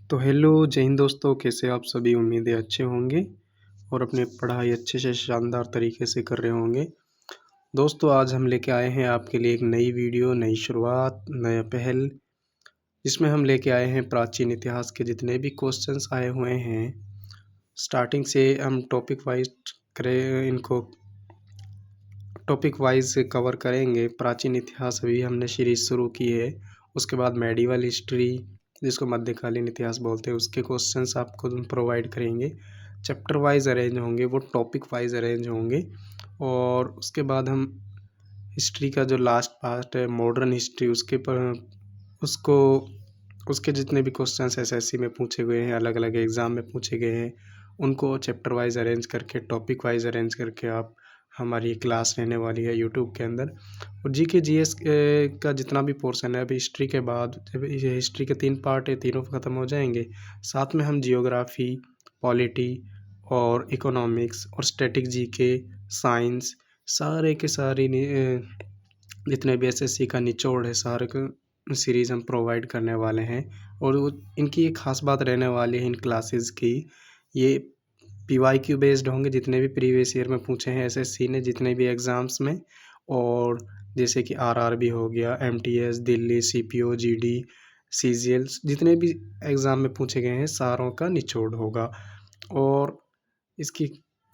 तो हेलो जय हिंद दोस्तों, कैसे आप सभी। उम्मीदें अच्छे होंगे और अपनी पढ़ाई अच्छे से शानदार तरीके से कर रहे होंगे। दोस्तों आज हम लेके आए हैं आपके लिए एक नई वीडियो, नई शुरुआत, नया पहल, जिसमें हम लेके आए हैं प्राचीन इतिहास के जितने भी क्वेश्चंस आए हुए हैं। स्टार्टिंग से हम टॉपिक वाइज कवर करेंगे। प्राचीन इतिहास अभी हमने सीरीज शुरू की है। उसके बाद मेडिवल हिस्ट्री, जिसको मध्यकालीन इतिहास बोलते हैं, उसके क्वेश्चंस आपको प्रोवाइड करेंगे। चैप्टर वाइज अरेंज होंगे, वो टॉपिक वाइज अरेंज होंगे। और उसके बाद हम हिस्ट्री का जो लास्ट पार्ट है मॉडर्न हिस्ट्री, उसको उसके जितने भी क्वेश्चंस एसएससी में पूछे गए हैं, अलग अलग एग्ज़ाम में पूछे गए हैं, उनको चैप्टर वाइज अरेंज करके, टॉपिक वाइज अरेंज करके आप हमारी क्लास रहने वाली है यूट्यूब के अंदर। और जीके जीएस का जितना भी पोर्शन है, अभी हिस्ट्री के बाद, जब ये हिस्ट्री के 3 पार्ट है, तीनों ख़त्म हो जाएंगे, साथ में हम जियोग्राफी, पॉलिटी और इकोनॉमिक्स और स्टैटिक जीके, साइंस, सारे के सारे जितने भी एसएससी का निचोड़ है, सारे का सीरीज़ हम प्रोवाइड करने वाले हैं। और इनकी एक ख़ास बात रहने वाली है इन क्लासेस की, ये पीवाईक्यू बेस्ड होंगे, जितने भी प्रीवियस ईयर में पूछे हैं एसएससी ने जितने भी एग्ज़ाम्स में। और जैसे कि आरआरबी हो गया, MTS, Delhi, CPO, GD, CGL, जितने भी एग्ज़ाम में पूछे गए हैं सारों का निचोड़ होगा। और इसकी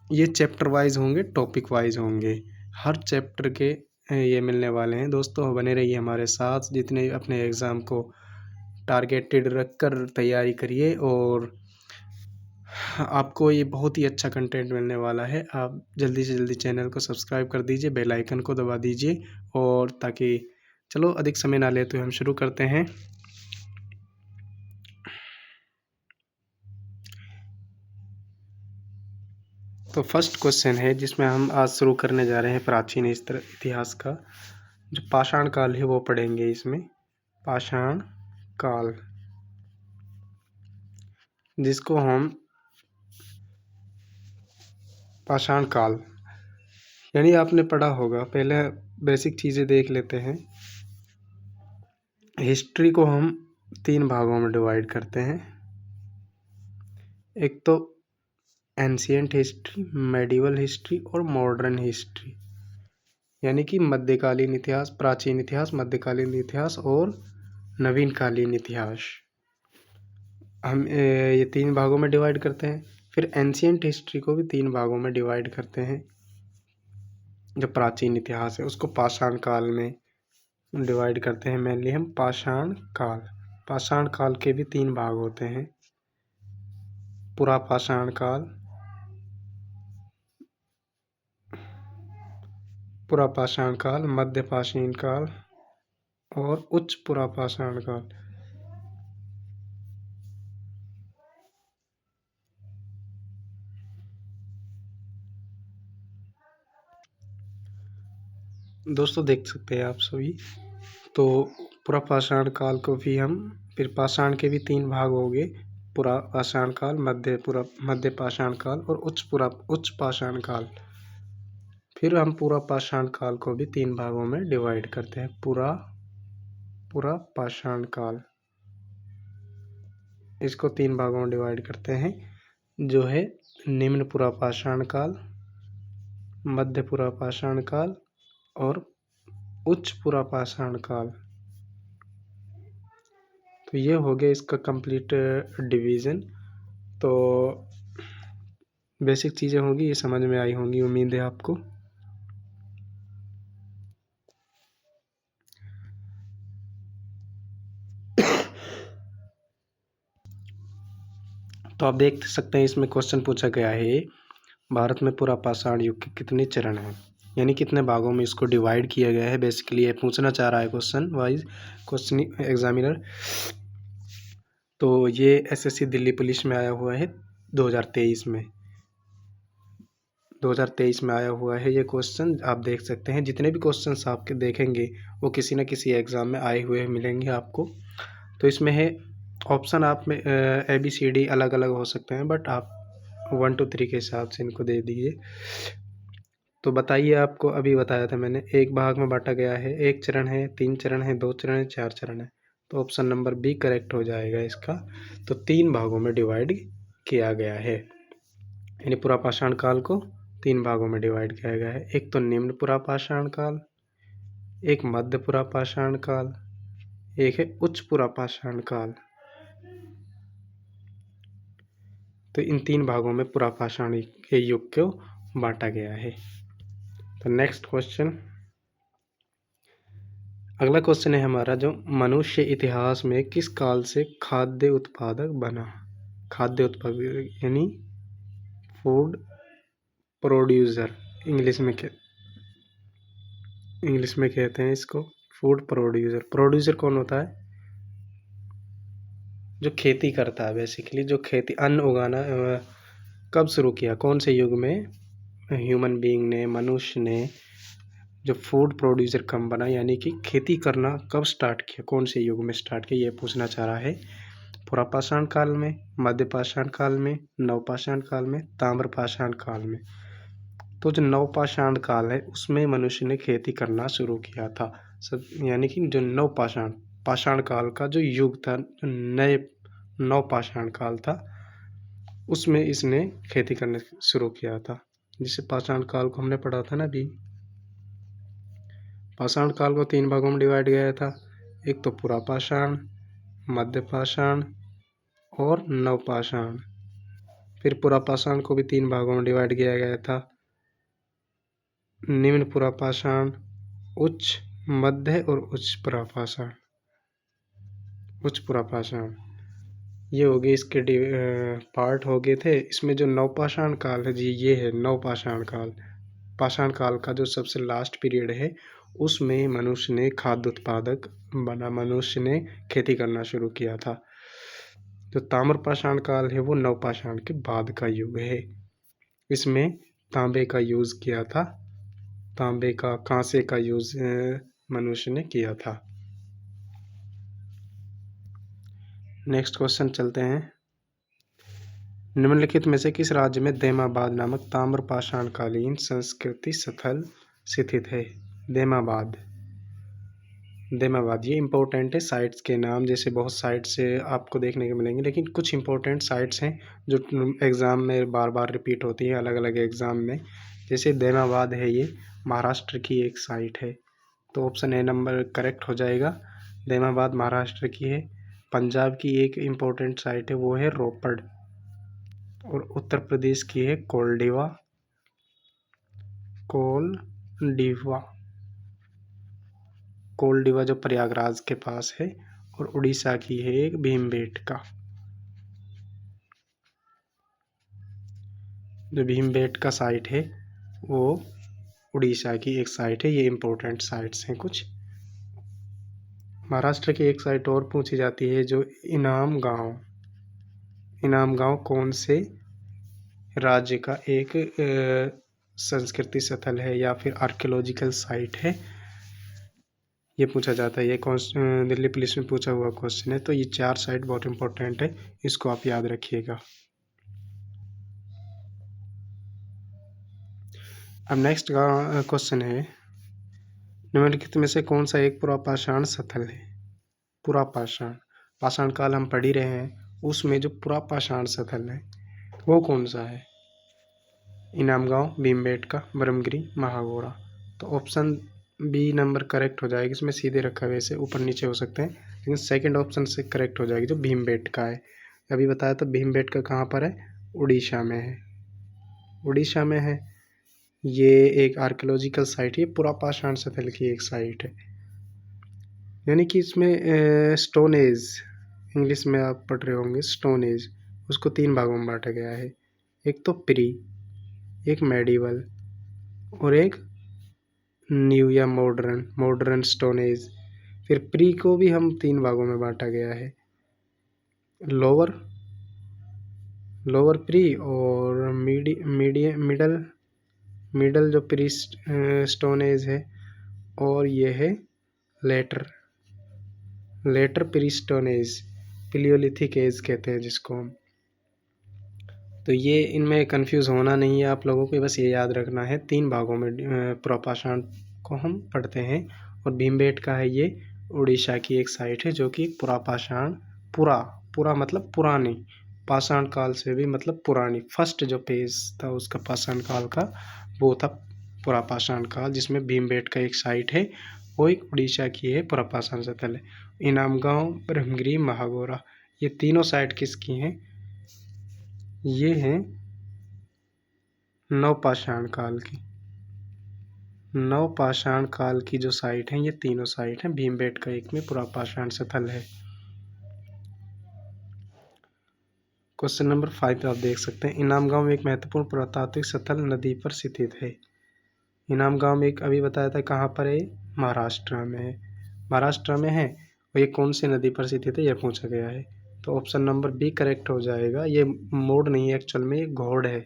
ये चैप्टर वाइज होंगे, टॉपिक वाइज होंगे, हर चैप्टर के ये मिलने वाले हैं। दोस्तों बने रहिए हमारे साथ, जितने अपने एग्ज़ाम को टारगेटेड रख कर तैयारी करिए और आपको ये बहुत ही अच्छा कंटेंट मिलने वाला है। आप जल्दी से जल्दी चैनल को सब्सक्राइब कर दीजिए, बेल आइकन को दबा दीजिए, और ताकि चलो अधिक समय ना लेते हम शुरू करते हैं। तो फर्स्ट क्वेश्चन है जिसमें हम आज शुरू करने जा रहे हैं प्राचीन इतिहास का। जो पाषाण काल है वो पढ़ेंगे इसमें। पाषाण काल, जिसको हम पाषाण काल यानी आपने पढ़ा होगा। पहले बेसिक चीज़ें देख लेते हैं। हिस्ट्री को हम 3 भागों में डिवाइड करते हैं। एक तो एंशिएंट हिस्ट्री, मेडिवल हिस्ट्री और मॉडर्न हिस्ट्री, यानी कि मध्यकालीन इतिहास, प्राचीन इतिहास, मध्यकालीन इतिहास और नवीनकालीन इतिहास। हम ये 3 भागों में डिवाइड करते हैं। फिर एंशिएंट हिस्ट्री को भी 3 भागों में डिवाइड करते हैं। जो प्राचीन इतिहास है उसको पाषाण काल में डिवाइड करते हैं। मेनली हम पाषाण काल के भी 3 भाग होते हैं। पुरा पाषाण काल, पुरा पाषाण काल, मध्य पाषाण काल और उच्च पुरा पाषाण काल। दोस्तों देख सकते हैं आप सभी। तो पुरा पाषाण काल को भी हम, फिर पाषाण के भी 3 भाग हो गए, पुरा पाषाण काल, मध्य पाषाण काल और उच्च पाषाण काल। फिर हम पूरा पाषाण काल को भी 3 भागों में डिवाइड करते हैं। पूरा पाषाण काल, इसको 3 भागों में डिवाइड करते हैं, जो है निम्न पुरा पाषाण काल, मध्य पुरा पाषाण काल और उच्च पुरा पाषाण काल। तो ये हो गया इसका कंप्लीट डिवीज़न। तो बेसिक चीज़ें होंगी, ये समझ में आई होंगी, उम्मीद है आपको। तो आप देख सकते हैं इसमें क्वेश्चन पूछा गया है, भारत में पूरा पाषाण युग के कितने चरण हैं, यानी कितने भागों में इसको डिवाइड किया गया है। बेसिकली ये पूछना चाह रहा है क्वेश्चन एग्जामिनर। तो ये एसएससी दिल्ली पुलिस में आया हुआ है 2023 में। 2023 में आया हुआ है ये क्वेश्चन। आप देख सकते हैं जितने भी क्वेश्चंस आपके देखेंगे वो किसी न किसी एग्ज़ाम में आए हुए मिलेंगे आपको। तो इसमें है ऑप्शन, आप में ABCD अलग अलग हो सकते हैं, बट आप 1 to 3 के हिसाब से इनको दे दीजिए। तो बताइए, आपको अभी बताया था मैंने, एक भाग में बांटा गया है, 1 चरण है, 3 चरण है, 2 चरण है, 4 चरण है। तो ऑप्शन नंबर बी करेक्ट हो जाएगा इसका। तो 3 भागों में डिवाइड किया गया है, यानी पुरापाषाण काल को 3 भागों में डिवाइड किया गया है। एक तो निम्न पुरापाषाण काल, एक मध्य पुरापाषाण काल, एक है उच्च पुरापाषाण काल। तो इन 3 भागों में पुरापाषाण के युग को बांटा गया है। तो नेक्स्ट क्वेश्चन, अगला क्वेश्चन है हमारा जो मनुष्य इतिहास में किस काल से खाद्य उत्पादक बना। खाद्य उत्पादक यानी फूड प्रोड्यूसर, इंग्लिश में कहते हैं इसको फूड प्रोड्यूसर। प्रोड्यूसर कौन होता है? जो खेती करता है, बेसिकली जो खेती अन्न उगाना कब शुरू किया, कौन से युग में ह्यूमन बीइंग ने, मनुष्य ने जो फूड प्रोड्यूसर कब बना, यानी कि खेती करना कब स्टार्ट किया, कौन से युग में स्टार्ट किया, ये पूछना चाह रहा है। पुरापाषाण काल में, मध्यपाषाण काल में, नवपाषाण काल में, ताम्रपाषाण काल में। तो जो नवपाषाण काल है उसमें मनुष्य ने खेती करना शुरू किया था सब, यानी कि जो नवपाषाण पाषाण काल का जो युग था, जो नए नवपाषाण काल था, उसमें इसने खेती करना शुरू किया था। जिसे पाषाण काल को हमने पढ़ा था ना अभी। पाषाण काल को 3 भागों में डिवाइड किया था, एक तो पुरापाषाण, मध्यपाषाण और नवपाषाण। फिर पुरापाषाण को भी 3 भागों में डिवाइड किया गया था, निम्न पुरापाषाण, उच्च, मध्य और उच्च पुरापाषाण। उच्च पुरापाषाण ये हो गए इसके पार्ट हो गए थे। इसमें जो नवपाषाण काल है जी, ये है नवपाषाण काल। पाषाण काल का जो सबसे लास्ट पीरियड है उसमें मनुष्य ने खाद्य उत्पादक बना, मनुष्य ने खेती करना शुरू किया था। जो ताम्रपाषाण काल है वो नवपाषाण के बाद का युग है। इसमें तांबे का यूज किया था, तांबे का, कांसे का यूज मनुष्य ने किया था। नेक्स्ट क्वेश्चन चलते हैं। निम्नलिखित में से किस राज्य में दैमाबाद नामक ताम्रपाषाणकालीन संस्कृति स्थल स्थित है? दैमाबाद, दैमाबाद ये इंपॉर्टेंट है। साइट्स के नाम जैसे बहुत साइट्स आपको देखने को मिलेंगे, लेकिन कुछ इंपॉर्टेंट साइट्स हैं जो एग्ज़ाम में बार बार रिपीट होती है अलग अलग एग्ज़ाम में। जैसे दैमाबाद है, ये महाराष्ट्र की एक साइट है, तो ऑप्शन ए नंबर करेक्ट हो जाएगा। दैमाबाद महाराष्ट्र की है। पंजाब की एक इम्पोर्टेंट साइट है, वो है रोपड़। और उत्तर प्रदेश की है कोलडीवा, कोलडीवा जो प्रयागराज के पास है। और उड़ीसा की है एक भीमबेटका, जो भीमबेटका साइट है वो उड़ीसा की एक साइट है। ये इम्पोर्टेंट साइट्स हैं कुछ। महाराष्ट्र की एक साइट और पूछी जाती है, जो इनाम गांव कौन से राज्य का एक संस्कृति स्थल है या फिर आर्कियोलॉजिकल साइट है, ये पूछा जाता है। ये दिल्ली पुलिस में पूछा हुआ क्वेश्चन है। तो ये 4 साइट बहुत इंपॉर्टेंट है, इसको आप याद रखिएगा। अब नेक्स्ट क्वेश्चन है, निम्नलिखित में से कौन सा एक पुरापाषाण स्थल है? पुरापाषाण, पाषाण काल हम पढ़ ही रहे हैं, उसमें जो पुरापाषाण स्थल है वो कौन सा है? इनामगांव, भीमबेटका, ब्रह्मगिरी, महागोड़ा। तो ऑप्शन बी नंबर करेक्ट हो जाएगी। इसमें सीधे रखा हुए से ऊपर नीचे हो सकते हैं, लेकिन सेकंड ऑप्शन से करेक्ट हो जाएगी, जो भीमबेटका है। अभी बताया तो भीमबेटका कहाँ पर है? उड़ीसा में है। उड़ीसा में है। ये एक आर्कियोलॉजिकल साइट है, पुरापाषाण स्थल की एक साइट है। यानी कि इसमें स्टोन एज, इंग्लिश में आप पढ़ रहे होंगे स्टोन एज, उसको 3 भागों में बांटा गया है। एक तो प्री, एक मेडिवल और एक न्यू या मॉडर्न स्टोन एज। फिर प्री को भी हम 3 भागों में बांटा गया है, लोअर प्री और मिडल जो प्री स्टोन एज है, और ये है later pre stone age, paleolithic age कहते हैं जिसको हम। तो ये इनमें कंफ्यूज होना नहीं है आप लोगों को, बस ये याद रखना है 3 भागों में पुरापाषाण को हम पढ़ते हैं। और भीमबेटका है ये उड़ीसा की एक साइट है जो कि पुरापाषाण, पुरा मतलब पुरानी, पाषाण काल से भी मतलब पुरानी, फर्स्ट जो पेज था उसका पाषाण काल का वो था पुरापाषाण काल, जिसमें भीमबेटका एक साइट है, वो एक उड़ीसा की है, पुरापाषाण स्थल है। इनामगांव, ब्रह्मगिरी, महागोरा, ये तीनों साइट किसकी हैं? ये हैं नवपाषाण काल की। नवपाषाण काल की जो साइट है, ये तीनों साइट हैं। भीमबेटका एक में पुरापाषाण स्थल है। क्वेश्चन नंबर 5 आप देख सकते हैं, इनाम गांव एक महत्वपूर्ण पुरातात्विक स्थल नदी पर स्थित है। इनाम गांव एक अभी बताया था कहाँ पर है, महाराष्ट्र में है, महाराष्ट्र में है। और ये कौन सी नदी पर स्थित है, यह पूछा गया है। तो ऑप्शन नंबर बी करेक्ट हो जाएगा। ये मोड नहीं है एक्चुअल में, ये घोड़ है,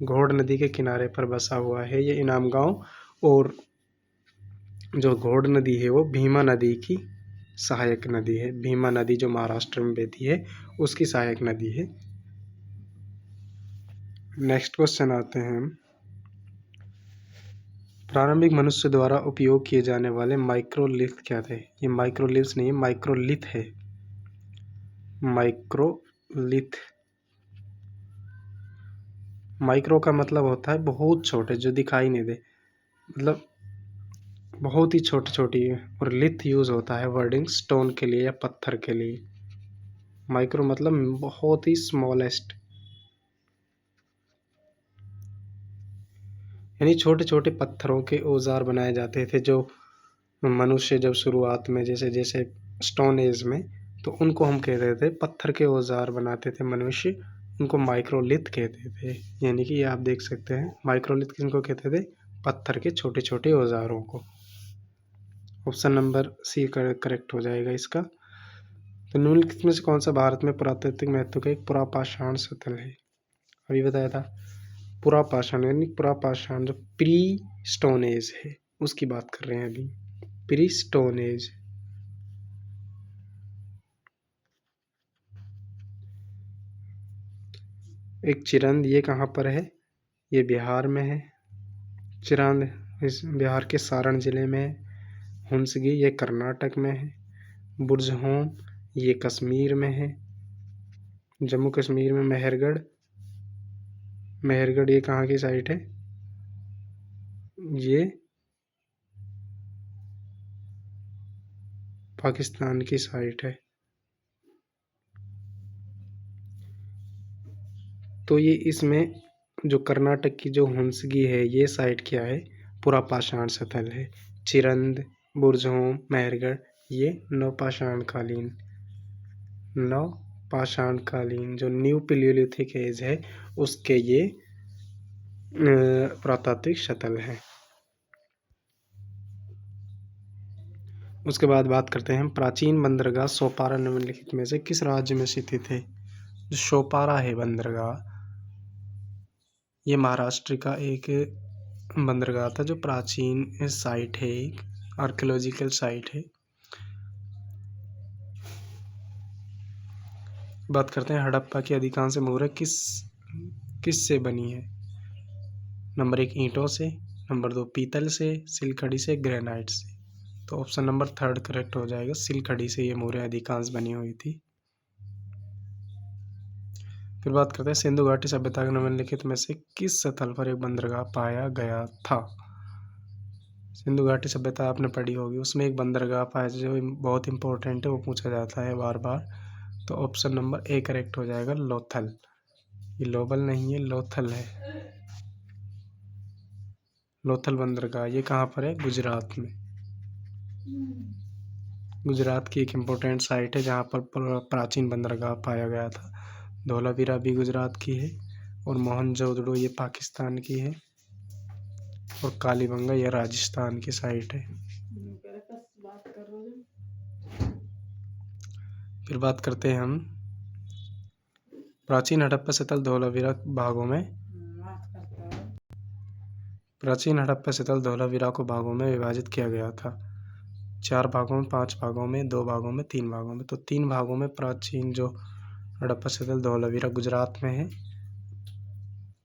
घोड़ नदी के किनारे पर बसा हुआ है ये इनाम गांव। और जो घोड़ नदी है वो भीमा नदी की सहायक नदी है। भीमा नदी जो महाराष्ट्र में बहती है उसकी सहायक नदी है। नेक्स्ट क्वेश्चन आते हैं, प्रारंभिक मनुष्य द्वारा उपयोग किए जाने वाले माइक्रोलिथ क्या थे? ये माइक्रोलिथ्स नहीं है, माइक्रोलिथ है, माइक्रोलिथ। माइक्रो का मतलब होता है बहुत छोटे, जो दिखाई नहीं दे, मतलब बहुत ही छोटी छोटी है। और लिथ यूज होता है वर्डिंग स्टोन के लिए या पत्थर के लिए। माइक्रो मतलब बहुत ही स्मॉलेस्ट, यानी छोटे छोटे पत्थरों के औजार बनाए जाते थे, जो मनुष्य जब शुरुआत में जैसे जैसे स्टोन एज में, तो उनको हम कहते थे पत्थर के औजार बनाते थे मनुष्य, उनको माइक्रोलिथ कहते थे। यानी कि ये आप देख सकते हैं, माइक्रोलिथ किनको कहते थे? पत्थर के छोटे छोटे औजारों को। ऑप्शन नंबर सी करेक्ट हो जाएगा इसका। तो निम्नलिखित में से कौन सा भारत में पुरातात्विक महत्व का एक पुरापाषाण स्थल है? अभी बताया था पुरापाषाण, यानी पुरापाषाण जो प्री स्टोन एज है उसकी बात कर रहे हैं अभी, प्री स्टोन एज। एक चिरंद, ये कहाँ पर है? ये बिहार में है। चिरंद इस बिहार के सारण जिले में है। हुंसगी ये कर्नाटक में है। बुरजहोम ये कश्मीर में है, जम्मू कश्मीर में। मेहरगढ़, मेहरगढ़ ये कहाँ की साइट है? ये पाकिस्तान की साइट है। तो ये इसमें जो कर्नाटक की जो हुंसगी है, ये साइट क्या है? पुरापाषाण स्थल है। चिरंद, बुरजहोम, मेहरगढ़ ये नवपाषाणकालीन, नवपाषाणकालीन जो न्यू पैलियोलिथिक एज है उसके ये पुरातात्विक स्थल है। उसके बाद बात करते हैं, प्राचीन बंदरगाह सोपारा निम्नलिखित में से किस राज्य में स्थित है? जो सोपारा है बंदरगाह, ये महाराष्ट्र का एक बंदरगाह था, जो प्राचीन साइट है, एक आर्कियोलॉजिकल साइट है। बात करते हैं, हड़प्पा की अधिकांश मूर्तियाँ किस से बनी है? नंबर 1 ईंटों से, नंबर 2 पीतल से, सिलखड़ी से, ग्रेनाइट से। तो ऑप्शन नंबर 3 करेक्ट हो जाएगा, सिलखड़ी से ये मूर्तियाँ अधिकांश बनी हुई थी। फिर बात करते हैं, सिंधु घाटी सभ्यता के निम्नलिखित में से किस स्थल पर एक बंदरगाह पाया गया था? सिंधु घाटी सभ्यता आपने पढ़ी होगी, उसमें एक बंदरगाह पाया जो बहुत इंपॉर्टेंट है, वो पूछा जाता है बार बार। तो ऑप्शन नंबर ए करेक्ट हो जाएगा, लोथल। ये लोबल नहीं है, लोथल है। लोथल बंदरगाह ये कहाँ पर है? गुजरात में। गुजरात की एक इम्पोर्टेंट साइट है जहाँ पर प्राचीन बंदरगाह पाया गया था। धोलावीरा भी गुजरात की है, और मोहनजोदड़ो ये पाकिस्तान की है, और कालीबंगा ये राजस्थान की साइट है। फिर बात करते हैं हम, प्राचीन हड़प्पा स्थल धोलावीरा भागों में, प्राचीन हड़प्पा स्थल धोलावीरा को भागों में विभाजित किया गया था। 4 भागों में, 5 भागों में, 2 भागों में, 3 भागों में। तो 3 भागों में प्राचीन जो हड़प्पा स्थल धोलावीरा गुजरात में है,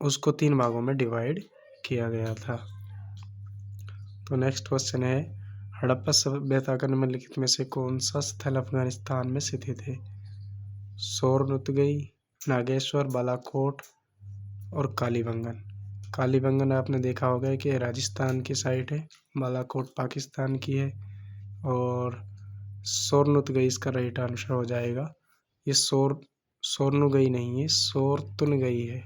उसको 3 भागों में डिवाइड किया गया था। तो नेक्स्ट क्वेश्चन है, हड़प्पा सभ्यता का निम्नलिखित में से कौन सा स्थल अफगानिस्तान में स्थित है? सोरनुतगई, नागेश्वर, बालाकोट और कालीबंगन। कालीबंगन आपने देखा होगा कि राजस्थान की साइड है, बालाकोट पाकिस्तान की है और सोरनुतगई इसका राइट आंसर हो जाएगा। ये सोरनुगई नहीं है, सोरतुनगई है,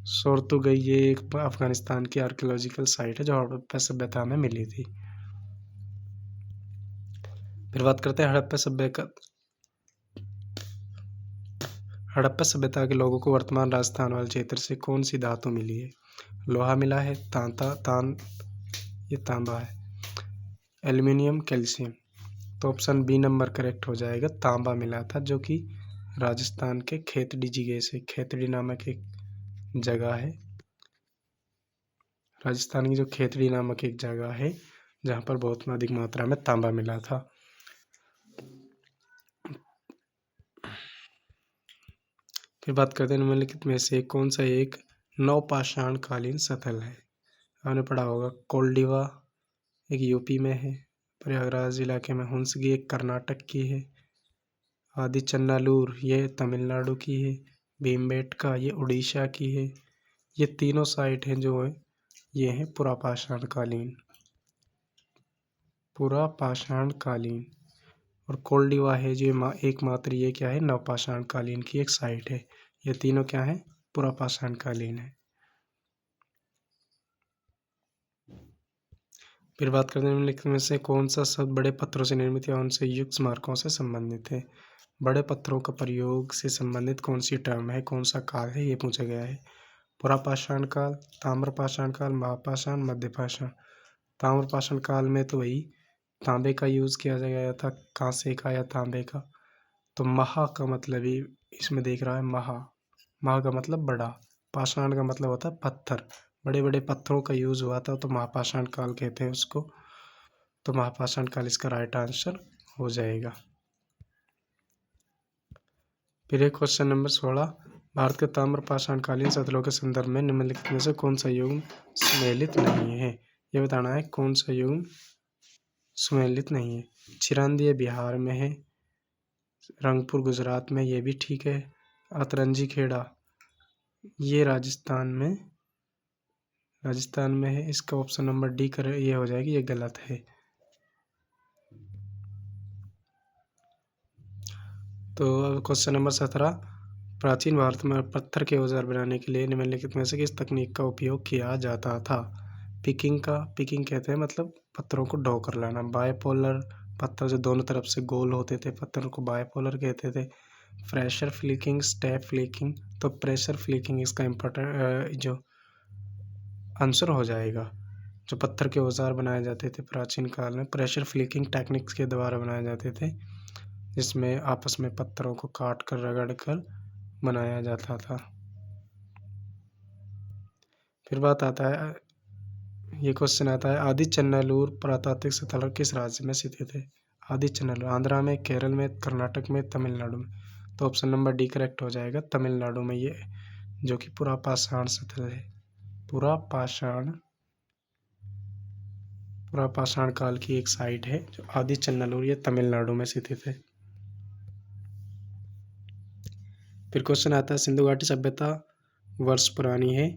सोरतुगई ये एक अफगानिस्तान की आर्कियोलॉजिकल साइट है जो हड़प्पा सभ्यता में मिली थी। फिर बात करते हैं हड़प्पा सभ्यता के लोगों को वर्तमान राजस्थान वाले क्षेत्र से कौन सी धातु मिली है? लोहा मिला है, ये तांबा है, एल्यूमिनियम, कैल्शियम। तो ऑप्शन बी नंबर करेक्ट हो जाएगा, तांबा मिला था जो कि राजस्थान के खेतड़ी जिले से, खेतड़ी नामक एक जगह है, राजस्थान की जो खेतड़ी नामक एक जगह है जहाँ पर बहुत अधिक मात्रा में तांबा मिला था। फिर बात करते हैं निम्नलिखित में से कौन सा एक नवपाषाण कालीन स्थल है? आपने पढ़ा होगा कोल्डिवा एक यूपी में है, प्रयागराज इलाके में हुंसगी एक कर्नाटक की है, आदि चन्नालूर ये तमिलनाडु की है, भीमबेटका ये उड़ीसा की है। ये तीनों साइट हैं जो है ये हैं पुरापाषाण कालीन। और कोल्डिवा है जो एकमात्र ये क्या है नवपाषाण कालीन की एक साइट है। ये तीनों क्या है पुरापाषाण कालीन है। फिर बात करते हैं निम्नलिखित में से कौन सा शब्द बड़े पत्थरों से निर्मित या उनसे युक्त स्मारकों से संबंधित है? बड़े पत्थरों का प्रयोग से संबंधित कौन सी टर्म है, कौन सा काल है, ये पूछा गया है। पुरापाषाण काल, ताम्रपाषाण काल, महापाषाण, मध्यपाषाण। ताम्रपाषाण काल में तो वही तांबे का यूज किया गया था, कांसे का या तांबे का। तो महा का मतलब ही इसमें देख रहा है, महा का मतलब बड़ा, पाषाण का मतलब होता है पत्थर, बड़े बड़े पत्थरों का यूज हुआ था तो महापाषाण काल कहते हैं उसको। तो महापाषाण काल इसका राइट आंसर हो जाएगा। फिर एक क्वेश्चन नंबर 16, भारत के ताम्रपाषाण कालीन स्थलों के संदर्भ में निम्नलिखित में से कौन सा युग सुमेलित नहीं है? ये बताना है कौन सा युग सुमेलित नहीं है। चिरांदी बिहार में है, रंगपुर गुजरात में, ये भी ठीक है। अतरंजी खेड़ा ये राजस्थान में है, इसका ऑप्शन नंबर डी ये हो जाएगी, ये गलत है। तो अब क्वेश्चन नंबर 17, प्राचीन भारत में पत्थर के औजार बनाने के लिए निम्नलिखित में से किस तकनीक का उपयोग किया जाता था? पिकिंग कहते हैं मतलब पत्थरों को ढो कर लाना। बायपोलर पत्थर जो दोनों तरफ से गोल होते थे पत्थरों को बायपोलर कहते थे। Pressure flicking, step flicking. तो प्रेशर फ्लिकिंग इसका इम्पोर्टेंट जो आंसर हो जाएगा। जो पत्थर के औजार बनाए जाते थे प्राचीन काल में प्रेशर फ्लिकिंग टेक्निक्स के द्वारा बनाए जाते थे, जिसमें आपस में पत्थरों को काट कर रगड़ कर बनाया जाता था। फिर बात आता है, ये क्वेश्चन आता है, आदि चन्नालूर पुरातात्विक स्थल किस राज्य में स्थित है? आदि चन्नालूर आंध्रा में, केरल में, कर्नाटक में, तमिलनाडु में। तो ऑप्शन नंबर डी करेक्ट हो जाएगा, तमिलनाडु में ये जो कि पुरापाषाण स्थल है। पुरापाषाण काल की एक साइट है जो आदि चन्नालूर, ये तमिलनाडु में स्थित है। फिर क्वेश्चन आता है, सिंधु घाटी सभ्यता वर्ष पुरानी है।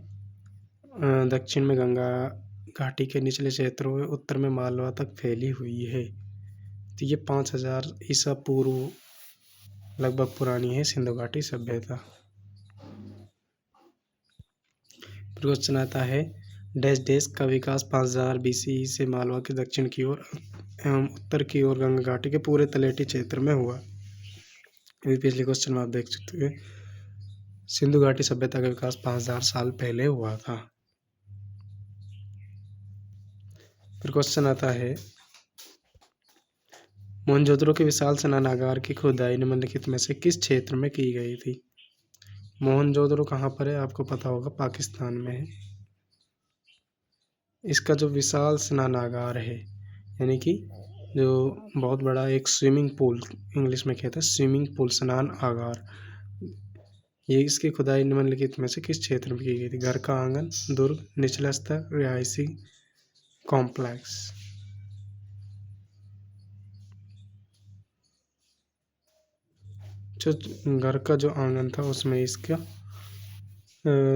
दक्षिण में गंगा घाटी के निचले क्षेत्रों में, उत्तर में मालवा तक फैली हुई है। तो ये 5000 ईसा पूर्व लगभग पुरानी है सिंधु घाटी सभ्यता। क्वेश्चन आता है, डैश डैश का विकास 5000 BC से मालवा के दक्षिण की ओर एवं उत्तर की ओर गंगा घाटी के पूरे तलेटी क्षेत्र में हुआ। अभी पिछले क्वेश्चन में आप देख सकते हैं सिंधु घाटी सभ्यता का विकास 5000 साल पहले हुआ था। फिर क्वेश्चन आता है, मोहनजोदड़ो के विशाल स्नानागार की खुदाई निम्नलिखित में से किस क्षेत्र में की गई थी? मोहनजोदड़ो कहाँ पर है आपको पता होगा, पाकिस्तान में है। इसका जो विशाल स्नानागार है यानी कि जो बहुत बड़ा एक स्विमिंग पूल, इंग्लिश में कहते हैं स्विमिंग पूल, स्नान आगार, ये इसकी खुदाई निम्नलिखित में से किस क्षेत्र में की गई थी? घर का आंगन, दुर्ग, निचला स्तर, रिहायशी कॉम्प्लेक्स। जो घर का जो आंगन था उसमें इसका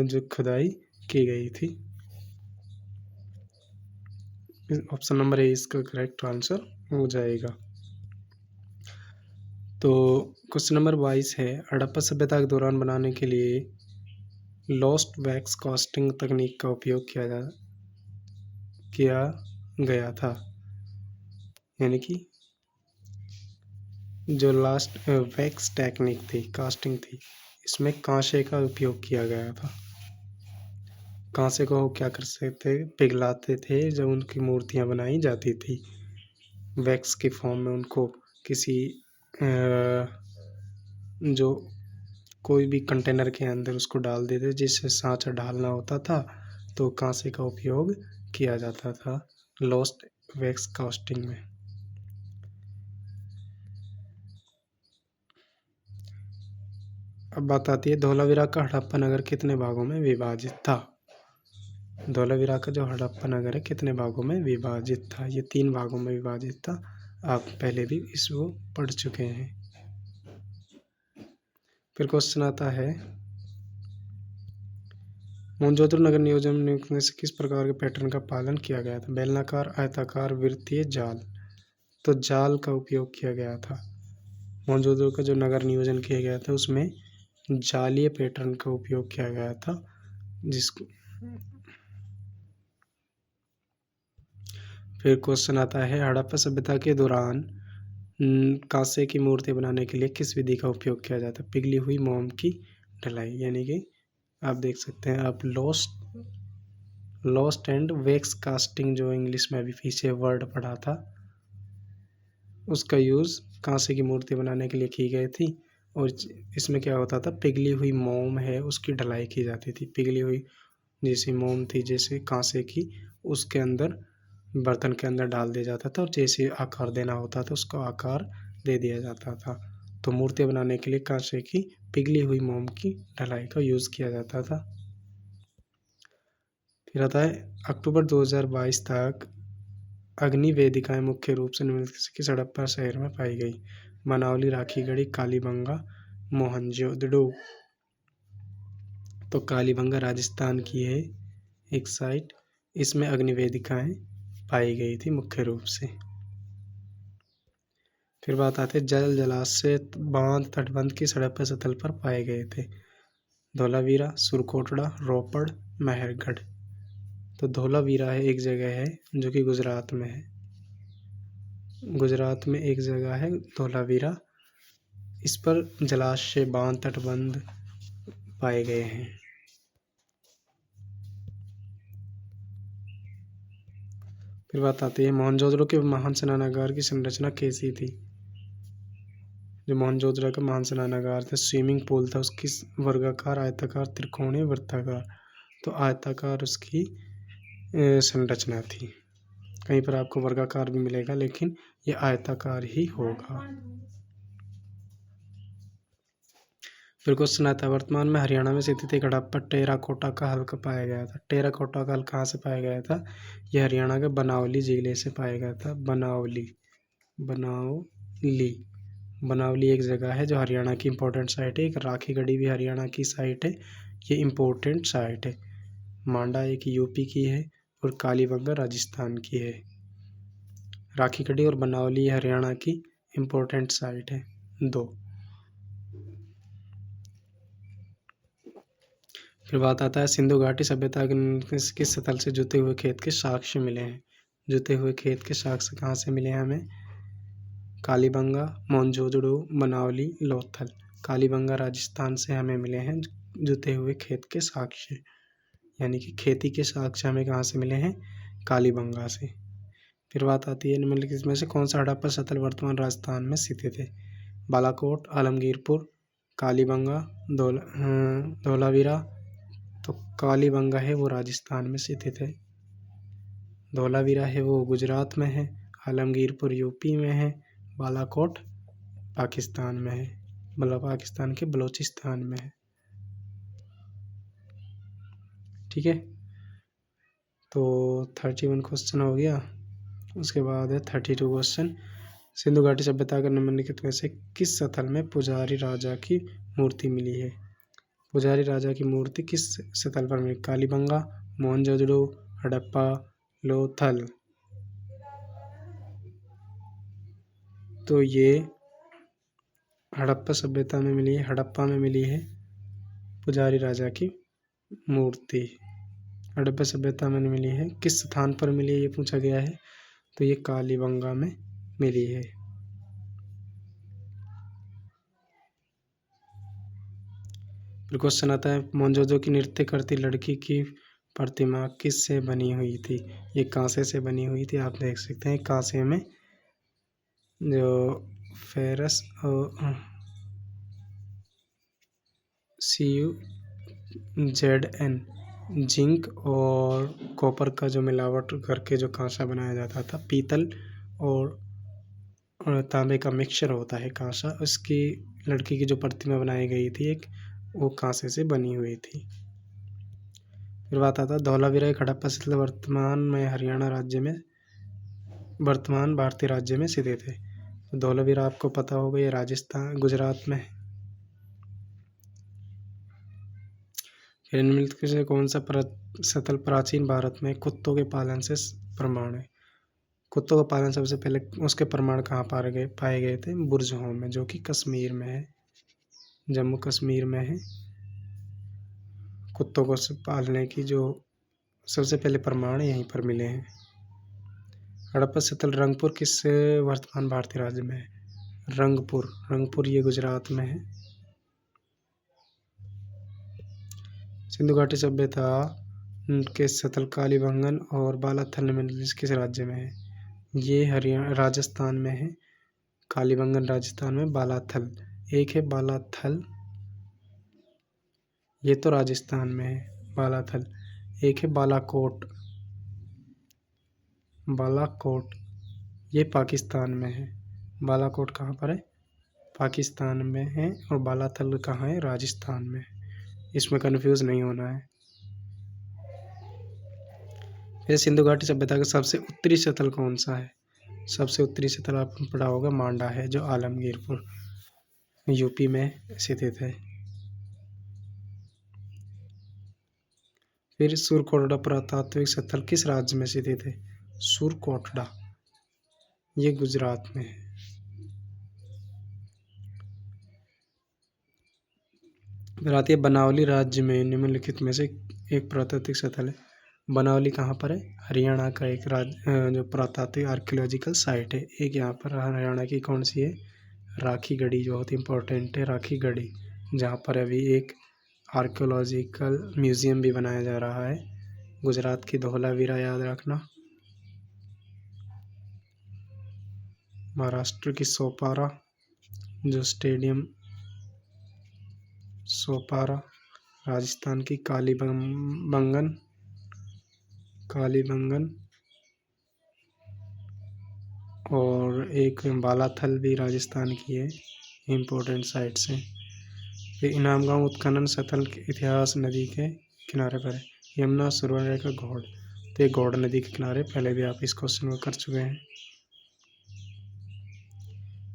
जो खुदाई की गई थी। ऑप्शन नंबर ए इसका करेक्ट आंसर हो जाएगा। तो क्वेश्चन नंबर 22 है, हड़प्पा सभ्यता के दौरान बनाने के लिए लॉस्ट वैक्स कास्टिंग तकनीक का उपयोग किया गया था। यानी कि जो लास्ट वैक्स टेक्निक थी, कास्टिंग थी, इसमें कांसे का उपयोग किया गया था। कांसे को क्या करते थे? पिघलाते थे जब उनकी मूर्तियां बनाई जाती थी। वैक्स के फॉर्म में उनको किसी जो कोई भी कंटेनर के अंदर उसको डाल देते, जिससे सांचा ढालना होता था, तो कांसे का उपयोग किया जाता था लॉस्ट वैक्स कास्टिंग में। अब बात आती है धोलावीरा का हड़प्पा नगर कितने भागों में विभाजित था? धोलावीरा का जो हड़प्पा नगर है कितने भागों में विभाजित था? ये 3 भागों में विभाजित था। आप पहले भी इसको पढ़ चुके हैं। फिर क्वेश्चन आता है, मोहनजोदड़ो नगर नियोजन नियुक्त में से किस प्रकार के पैटर्न का पालन किया गया था? बेलनाकार, आयताकार, वृत्तीय, जाल। तो जाल का उपयोग किया गया था। मोहनजोदड़ो का जो नगर नियोजन किया गया था उसमें जालीय पैटर्न का उपयोग किया गया था, जिसको फिर क्वेश्चन आता है, हड़प्पा सभ्यता के दौरान कांसे की मूर्ति बनाने के लिए किस विधि का उपयोग किया जाता है? पिघली हुई मोम की ढलाई। यानी कि आप देख सकते हैं, आप लॉस्ट एंड वैक्स कास्टिंग जो इंग्लिश में अभी पीछे वर्ड पढ़ा था, उसका यूज़ कांसे की मूर्ति बनाने के लिए की गई थी। और इसमें क्या होता था? पिघली हुई मोम है उसकी ढलाई की जाती थी। पिघली हुई जैसी मोम थी, जैसे कांसे की, उसके अंदर बर्तन के अंदर डाल दिया जाता था और जैसे आकार देना होता था उसको आकार दे दिया जाता था। तो मूर्ति बनाने के लिए कांसे की पिघली हुई मोम की ढलाई का यूज़ किया जाता था। फिर आता है, अक्टूबर 2022 तक अग्नि वेदिकाएं मुख्य रूप से निम्नलिखित में से किस हड़प्पा शहर में पाई गई? मनावली, राखीगढ़ी, कालीबंगा, मोहनजोदड़ो। तो कालीबंगा राजस्थान की है एक साइट, इसमें अग्नि वेदिकाएं पाई गई थी मुख्य रूप से। फिर बात आती है, जल जलाशय, बांध, तटबंध किस हड़प्पा सतह पर पाए गए थे? धोलावीरा, सुरकोटड़ा, रोपड़, मेहरगढ़। तो धोलावीरा है एक जगह है जो कि गुजरात में है। गुजरात में एक जगह है धोलावीरा, इस पर जलाशय, बांध, तटबंध पाए गए हैं। फिर बात आती है, मोहनजोदड़ो के महान स्नानागार की संरचना कैसी थी? जो मोहनजोदड़ो का महान स्नानागार था, स्विमिंग पूल था, उसकी वर्गाकार, आयताकार, त्रिकोणीय, वृत्ताकार। तो आयताकार उसकी संरचना थी। कहीं पर आपको वर्गाकार भी मिलेगा, लेकिन ये आयताकार ही होगा। फिर क्वेश्चन आता है, वर्तमान में हरियाणा में स्थित एक हड़प्पा टेराकोटा का हल कब पाया गया था? टेराकोटा का हल कहाँ से पाया गया था? यह हरियाणा के बनावली जिले से पाया गया था। बनावली एक जगह है जो हरियाणा की इम्पोर्टेंट साइट है। एक राखीगढ़ी भी हरियाणा की साइट है, ये इम्पोर्टेंट साइट है। मांडा एक यूपी की है और कालीबंगा राजस्थान की है। राखीगढ़ी और बनावली हरियाणा की इम्पोर्टेंट साइट है 2। फिर बात आता है, सिंधु घाटी सभ्यता के किस स्थल से जुते हुए खेत के साक्ष्य मिले हैं? जुते हुए खेत के साक्ष्य कहाँ से मिले हैं हमें? कालीबंगा, मोहनजोदड़ो, बनावली, लोथल। कालीबंगा राजस्थान से हमें मिले हैं जुते हुए खेत के साक्ष्य, यानी कि खेती के साक्ष्य हमें कहाँ से मिले हैं? कालीबंगा से। फिर बात आती है, निम्नलिखित में से कौन सा हड़प्पा स्थल वर्तमान राजस्थान में स्थित है? बालाकोट, आलमगीरपुर, कालीबंगा, धोलावीरा। तो कालीबंगा है वो राजस्थान में स्थित है, धोलावीरा है वो गुजरात में है, आलमगीरपुर यूपी में है, बालाकोट पाकिस्तान में है, मतलब पाकिस्तान के बलूचिस्तान में है। ठीक है, तो 31 क्वेश्चन हो गया। उसके बाद है 32 क्वेश्चन। सिंधु घाटी सभ्यता का निम्नलिखित में से किस स्थल में पुजारी राजा की मूर्ति मिली है? पुजारी राजा की मूर्ति किस स्थल पर मिली? कालीबंगा, मोहनजोदड़ो, हड़प्पा, लोथल। तो ये हड़प्पा सभ्यता में मिली है, हड़प्पा में मिली है पुजारी राजा की मूर्ति। हड़प्पा सभ्यता में मिली है। किस स्थान पर मिली है ये पूछा गया है, तो ये कालीबंगा में मिली है। फिर क्वेश्चन आता है मोहनजोदड़ो की नृत्य करती लड़की की प्रतिमा किस से बनी हुई थी? ये कांसे से बनी हुई थी। आप देख सकते हैं कांसे में जो फेरस और CuZn जिंक और कॉपर का जो मिलावट करके जो कांसा बनाया जाता था, पीतल और तांबे का मिक्सचर होता है कांसा, उसकी लड़की की जो प्रतिमा बनाई गई थी एक, वो कांसे से बनी हुई थी। फिर बात आता है धौलावीरा एक हड़प्पा स्थल वर्तमान भारतीय राज्य में स्थित है। तो धौलावीरा आपको पता होगा ये राजस्थान गुजरात में। फिर निम्नलिखित से कौन सा स्थल प्राचीन भारत में कुत्तों के पालन से प्रमाण है? कुत्तों का पालन सबसे पहले उसके प्रमाण कहाँ पाए गए थे? बुर्जहों में, जो कि कश्मीर में है, जम्मू कश्मीर में है। कुत्तों को पालने की जो सबसे पहले प्रमाण यहीं पर मिले हैं। हड़प्पा स्थल रंगपुर किस वर्तमान भारतीय राज्य में है? रंगपुर ये गुजरात में है। सिंधु घाटी सभ्यता के स्थल कालीबंगन और बालाथल में किस राज्य में है? ये हरियाणा राजस्थान में है। कालीबंगन राजस्थान में, बालाथल एक है बालाथल, ये तो राजस्थान में है बालाथल। एक है बालाकोट ये पाकिस्तान में है। बालाकोट कहाँ पर है? पाकिस्तान में है। और बालाथल कहाँ है? राजस्थान में। इसमें कंफ्यूज नहीं होना है। फिर सिंधु घाटी सभ्यता का सबसे उत्तरी स्थल कौन सा है? सबसे उत्तरी स्थल आपने पढ़ा होगा मांडा है, जो आलमगीरपुर यूपी में स्थित है। फिर सुरकोटड़ा पुरातात्विक स्थल किस राज्य में स्थित है? सुरकोटड़ा ये गुजरात में है। फिर आती है बनावली राज्य में निम्नलिखित में से एक पुरातात्विक स्थल है। बनावली कहाँ पर है? हरियाणा का एक जो पुरातात्विक आर्कियोलॉजिकल साइट है। एक यहाँ पर हरियाणा की कौन सी है? राखी गढ़ी, जो बहुत इंपॉर्टेंट है राखी गढ़ी, जहाँ पर अभी एक आर्कियोलॉजिकल म्यूजियम भी बनाया जा रहा है। गुजरात की धौलावीरा याद रखना। महाराष्ट्र की सोपारा जो स्टेडियम सोपारा। राजस्थान की कालीबंगन और एक बालाथल भी राजस्थान की है, इम्पोर्टेंट साइट्स हैं। फिर इनामगांव उत्खनन स्थल के इतिहास नदी के किनारे पर है। यमुना, सुवर्णरेखा, घोड़। तो ये घोड़ नदी के किनारे, पहले भी आप इस क्वेश्चन को कर चुके हैं।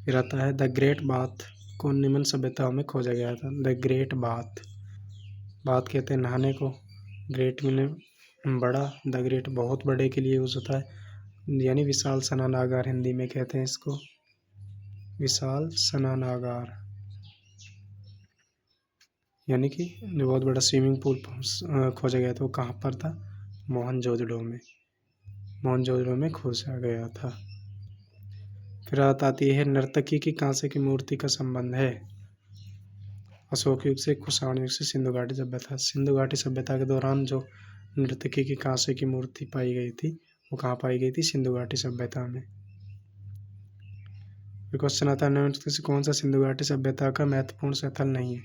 फिर आता है द ग्रेट बाथ को निम्न सभ्यताओं में खोजा गया था। द ग्रेट बाथ कहते हैं नहाने को, ग्रेट मीन बड़ा, द ग्रेट बहुत बड़े के लिए यूज होता है, यानी विशाल स्नानागार हिंदी में कहते हैं इसको, विशाल स्नानागार, यानी कि जो बहुत बड़ा स्विमिंग पूल खोजा गया था वो कहाँ पर था? मोहनजोदड़ो में खोजा गया था। फिर आती है नर्तकी की कांसे की मूर्ति का संबंध है। अशोक युग से, कुषाण युग से, सिंधु घाटी सभ्यता। सिंधु घाटी सभ्यता के दौरान जो नर्तकी की कांसे की मूर्ति पाई गई थी वो कहाँ पाई गई थी? सिंधु घाटी सभ्यता में। फिर क्वेश्चन आता है निम्नलिखित से कौन सा सिंधु घाटी सभ्यता का महत्वपूर्ण स्थल नहीं है?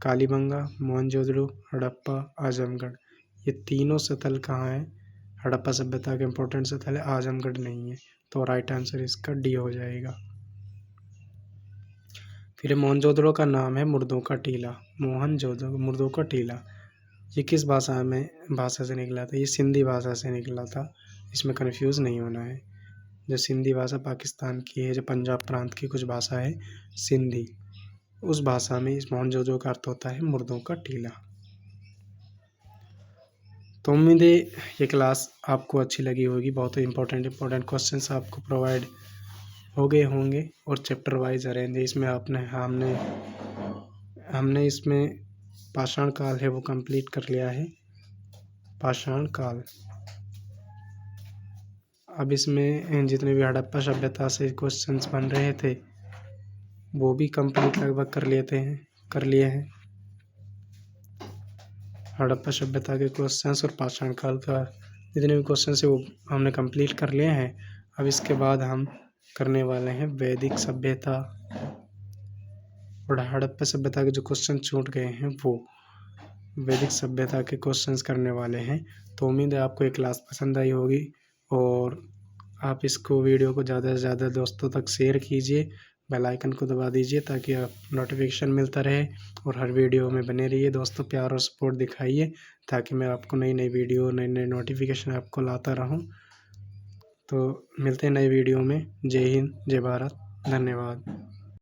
कालीबंगा, मोहनजोदड़ो, हड़प्पा, आजमगढ़। ये तीनों स्थल कहाँ है? हड़प्पा सभ्यता का इंपॉर्टेंट स्थल है, आजमगढ़ नहीं है। तो राइट आंसर इसका डी हो जाएगा। फिर मोहनजोदड़ो का नाम है मुर्दों का टीला। मुर्दों का टीला ये किस भाषा से निकला था? ये सिंधी भाषा से निकला था, इसमें कन्फ्यूज़ नहीं होना है। जो सिंधी भाषा पाकिस्तान की है, जो पंजाब प्रांत की कुछ भाषा है सिंधी, उस भाषा में इस मोहनजोदड़ो का अर्थ होता है मुर्दों का टीला। तो उम्मीद है ये क्लास आपको अच्छी लगी होगी। बहुत ही इंपॉर्टेंट क्वेश्चंस आपको प्रोवाइड हो गए होंगे और चैप्टर वाइज अरेंज है। इसमें हमने इसमें पाषाण काल है वो कंप्लीट कर लिया है, पाषाण काल। अब इसमें जितने भी हड़प्पा सभ्यता से क्वेश्चंस बन रहे थे वो भी कंप्लीट लगभग कर लिए हैं। हड़प्पा सभ्यता के क्वेश्चंस और पाषाण काल का जितने भी क्वेश्चंस है वो हमने कंप्लीट कर लिए हैं। अब इसके बाद हम करने वाले हैं वैदिक सभ्यता और हड़प्पा सभ्यता के जो क्वेश्चन छूट गए हैं वो वैदिक सभ्यता के क्वेश्चंस करने वाले हैं। तो उम्मीद है आपको ये क्लास पसंद आई होगी और आप इसको वीडियो को ज़्यादा से ज़्यादा दोस्तों तक शेयर कीजिए, बेल आइकन को दबा दीजिए ताकि आप नोटिफिकेशन मिलता रहे और हर वीडियो में बने रहिए। दोस्तों प्यार और सपोर्ट दिखाइए ताकि मैं आपको नई नई वीडियो नए नए नोटिफिकेशन आपको लाता रहूं। तो मिलते हैं नई वीडियो में। जय हिंद, जय भारत, धन्यवाद।